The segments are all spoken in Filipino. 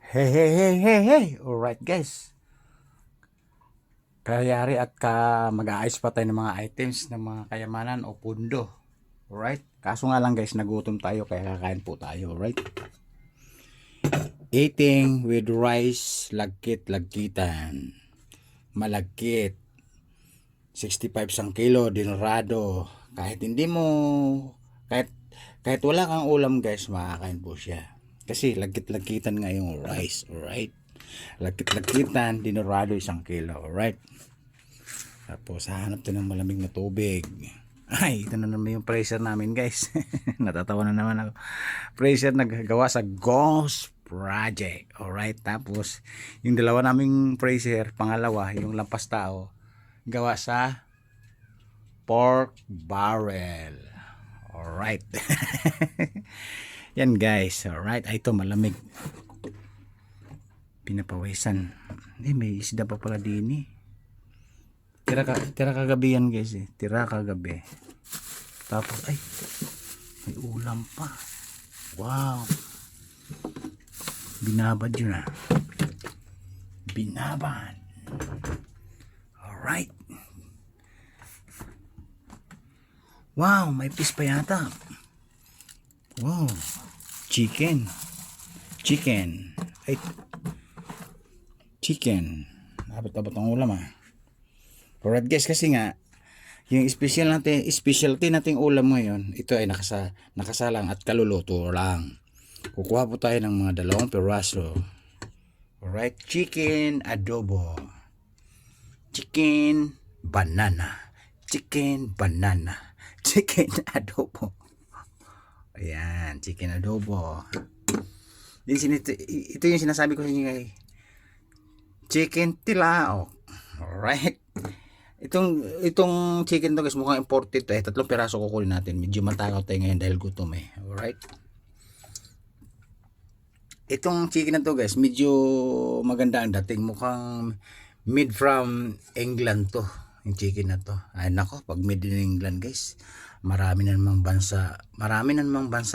Hey, hey, hey, hey, hey. Alright guys. Kayari at mag-aayos pa tayo ng mga items ng mga kayamanan o pundo. Alright. Kaso nga lang guys, nagutom tayo kaya kakain po tayo. Alright. Eating with rice, lagkit-lagkitan. Malagkit. 65 sang kilo, dinorado. Kahit hindi mo, kahit, kahit wala kang ulam guys, makakain po siya. Kasi lagkit-lagkitan nga yung rice. Alright. Lagkit-lagkitan, dinorado 1 kilo. Alright. Tapos hahanap tayo ng malamig na tubig. Ay, ito na naman yung pressure namin guys. Natatawa na naman ako. Pressure naggawa sa Ghost Project. Alright, tapos yung dalawa naming pressure, pangalawa, yung lampas tao, gawa sa pork barrel. Alright. Yan guys. Alright, ay ito malamig. Pinapawisan. May isda pa pala din eh. Tira kagabi yan guys eh. Tira kagabi. Tapos ay may ulam pa. Wow. Binabad yun ah. Binabad. Alright. Wow, may fish pa yata. Wow. Chicken. Ay. Chicken. Abot-abot ang ulam ah. Alright guys, kasi nga yung specialty nating ulam ngayon, ito ay nakasalang at kaluluto lang. Kukuha po tayo ng mga 2 piraso. Alright, chicken adobo. Chicken banana. Chicken adobo. Ayan, chicken adobo. Ito yung sinasabi ko sa inyo guys. Chicken tilaok. Alright. Itong chicken to guys, mukhang imported to eh. 3 piraso kukunin natin. Medyo matakaw tayo ngayon dahil gutom eh. Alright. Itong chicken na to guys, medyo maganda ang dating. Mukhang made from England to. Yung chicken na to. Ay nako, pag made in England guys, marami na namang bansa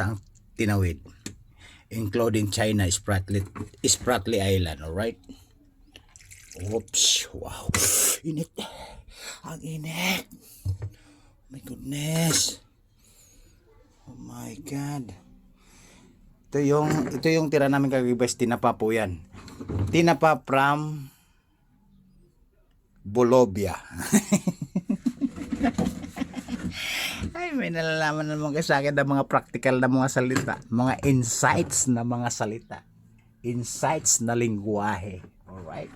ang tinawid. Including China, Spratly Island. Alright. Oops. Wow. Init. Ang init. Oh my goodness. Oh my God. Ito yung tira namin kagibas. Tinapa po yan. Tinapa from Bolivia. Ay, may nalalaman naman kayo sa akin ng mga practical na mga salita. Mga insights na mga salita. Insights na lingwahe. Alright.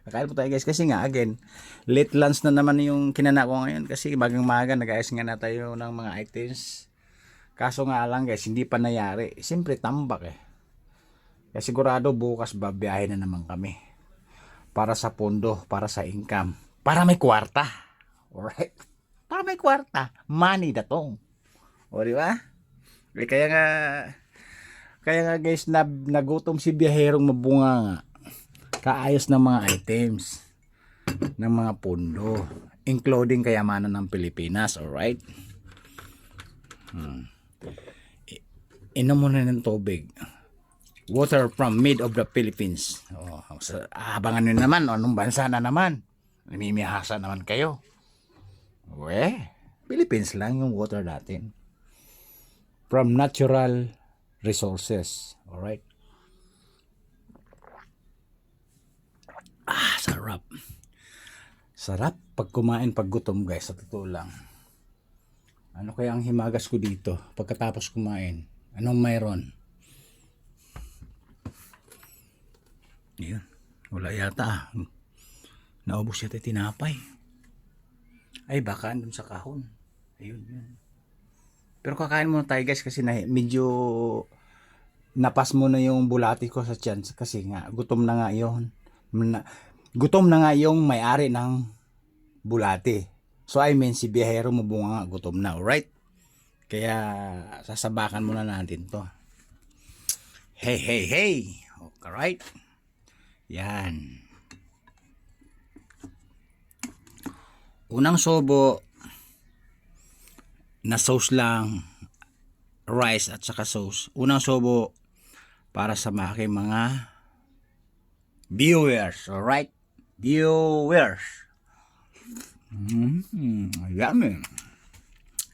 Kakain po tayo guys kasi nga again late lunch na naman yung kinana ko ngayon kasi bagang maga nag-ayos nga na tayo ng mga items. Kaso nga lang guys hindi pa nangyari. Siyempre tambak eh. Kaya sigurado bukas babiyahe na naman kami. Para sa pondo, para sa income, para may kwarta. Alright? Para may kwarta. Money datong. O di ba? Kaya nga guys nagutom si biyaherong mabunga nga. Kaayos ng mga items ng mga pundo including kayamanan ng Pilipinas. Alright. Inom muna ng tubig. Water from mid of the Philippines. Abangan nyo naman anong bansa na naman. Namimihasa naman kayo. Philippines lang yung water natin. From natural resources. Alright. Sarap. Sarap pag kumain pag gutom guys, sa totoo lang. Ano kaya ang himagas ko dito pagkatapos kumain? Anong mayroon? Yun. Wala yata. Naubos yata tinapay. Ay baka andun sa kahon. Ayun yun. Pero kakain muna tayo guys kasi medyo napas mo na yung bulati ko sa tiyan kasi nga gutom na nga yun. Gutom na nga yung may-ari ng bulati. So I mean si biyahero mabunga nga gutom na, alright? Kaya sasabakan muna natin to. Hey. Alright? Yan. Unang sobo na sauce lang, rice at saka sauce. Unang sobo para sa aking mga viewers. Alright? Viewers. Yummy.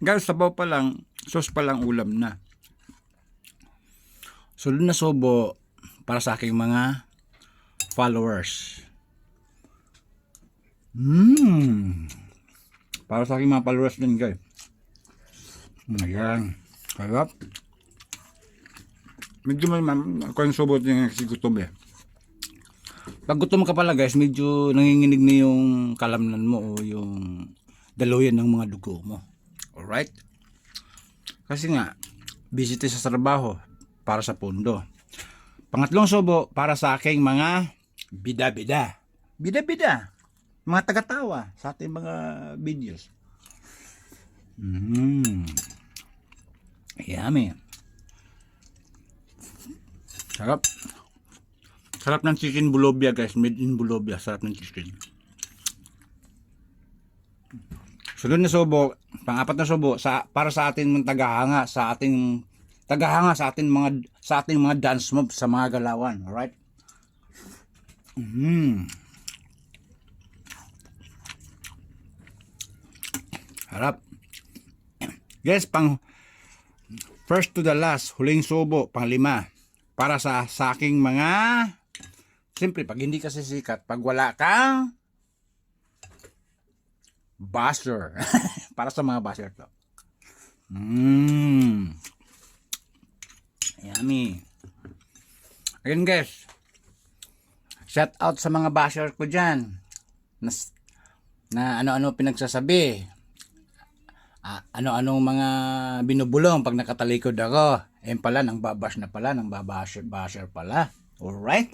Guys, sabaw pa lang, sauce pa lang ulam na. Sunod na subo para sa aking mga followers. Para sa aking mga followers din, guys. Ayan. Sarap. Medyo ako yung subo din kasi gutom eh. Pag gutom ka pala guys, medyo nanginginig na yung kalamnan mo o yung daluyan ng mga dugo mo. Alright? Kasi nga, busy tayo sa trabaho para sa pundo. Pangatlong subo para sa aking mga bida-bida. Bida-bida. Mga tagatawa sa ating mga videos. Yummy. Sarap. Sarap ng chicken bulobia guys. Made in Bulobia. Sarap ng chicken. Sunod na subo. Pang-apat na subo. Para sa ating mga tagahanga. Sa ating mga dance moves sa mga galawan. Alright? Harap. Guys, pang first to the last, huling subo, pang 5. Para sa aking mga, siyempre, pag hindi ka sisikat, pag wala kang basher. Para sa mga basher to. Yummy. Again guys, shout out sa mga basher ko dyan. Na ano-ano pinagsasabi. Ano-anong mga binubulong pag nakatalikod ako. Ayun pala, nang babash na pala, nang basher pala. Alright?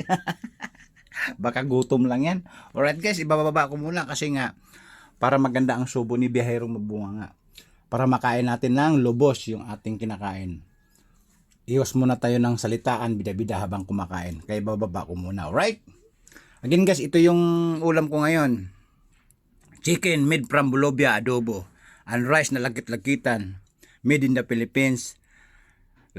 Baka gutom lang yan. Alright guys, ibababa ko muna kasi nga, para maganda ang subo ni Biyaherong Mabunga nga. Para makain natin ng lubos yung ating kinakain. Iwas muna tayo ng salitaan, bida-bida habang kumakain. Kaya bababa ko muna. Alright? Again guys, ito yung ulam ko ngayon. Chicken made from Bulobia adobo. And rice na lagkit-lagkitan. Made in the Philippines.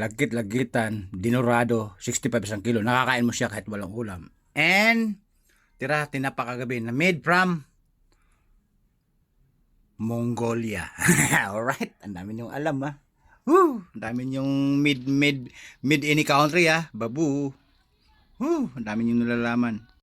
Lagkit-lagkitan. Dinorado. 65 isang kilo. Nakakain mo siya kahit walang ulam. And tinapa kagabi na made from Mongolia. Alright? Ang dami niyong alam ha. Woo! Ang dami niyong mid any country ha. Babu. Woo! Ang dami niyong nalalaman.